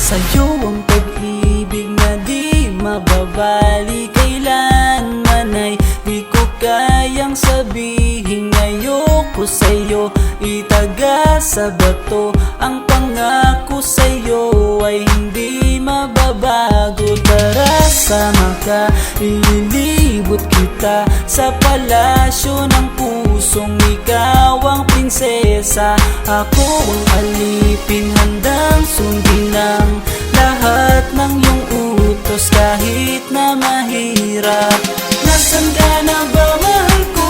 Sa'yo ang pag-ibig na di mababali, kailanman ay di ko kayang sabihin. Ayoko sa'yo itaga sa bato, ang pangako sa'yo ay hindi mababago. Tara, sama ka, ililibot kita sa palasyo ng pusong ikaw ang prinsesa. Ako ang alipin, handang sundin ng lahat ng iyong utos kahit na mahirap. Nasaan ka na ba, mahal ko?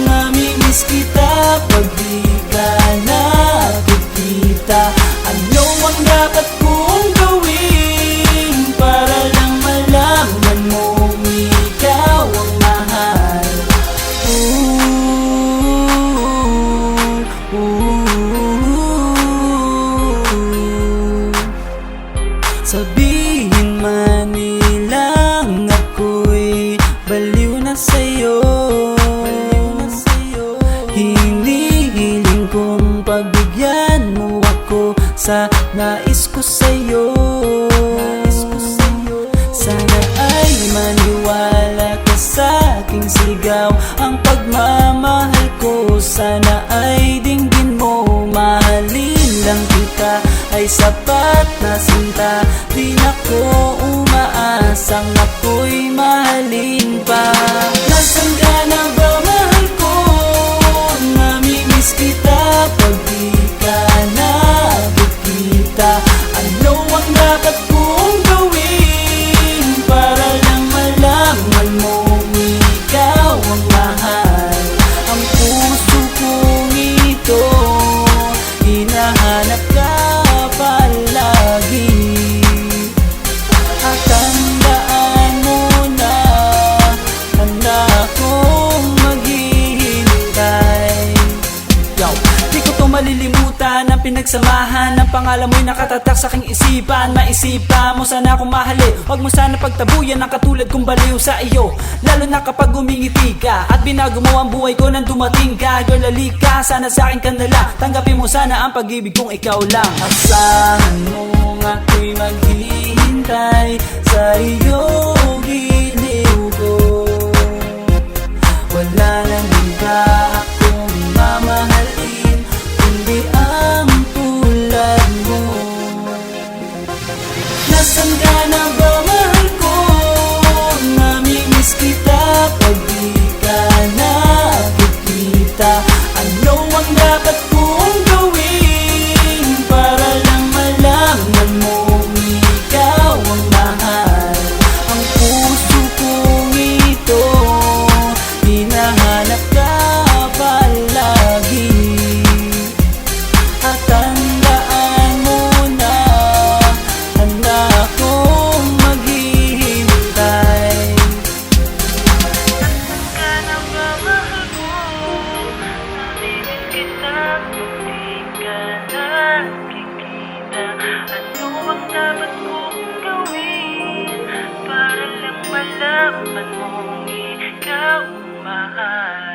Namimiss kita pag di ka nakikita. Ano ang dapat kong gawin para lang malaman mong ikaw ang mahal? Sabihin man nilang ako'y baliw na sa'yo, hinihiling kong pagbigyan mo ako sa nais ko sa'yo. Sana ay maniwala ka sa aking sigaw, ang pagmamahal ko sana ay dinggin mo. Mahalin lang kita ay sapat na sinta, di na ko umaasang ako'y mahalin pa. Nasaan ka na ba, mahal ko? Namimiss kita pag di ka nakikita. Ano ang dapat kong gawin para lang malaman mong ikaw ang mahal? Ang puso kong ito hinahanap ka palagi, at tandaan mo na handa akong maghihintay. Yo, di ko to malilimutan ang pinagsamahan, ang pangalan mo'y nakatatak sa aking isipan. Maisipan mo sana akong mahalin, huwag mo sana pagtabuyan ang katulad kong baliw sa iyo. Lalo na kapag umingiti ka at binago mo ang buhay ko nang dumating ka. Girl, halika, sana sa akin ka na lang, tanggapin mo sana ang pag-ibig kong ikaw lang. Asahan mo ako'y maghihintay sa iyo, giliw ko. Wala nang iba akong mamahalin kundi ang tulad mo. Nasaan ka na ba, mahal ko? Namimiss kita pag di ka nakikita. Ano ang dapat kong gawin para lang malaman mong ikaw ang mahal? Ang puso kong ito hinahanap ka palagi, at tandaan mo na handa akong maghihintay. Nasaan ka na ba, mahal ko? Namimiss kita kung di ka nakikita. Ano ang dapat kong gawin para lang malaman mong ikaw ang mahal?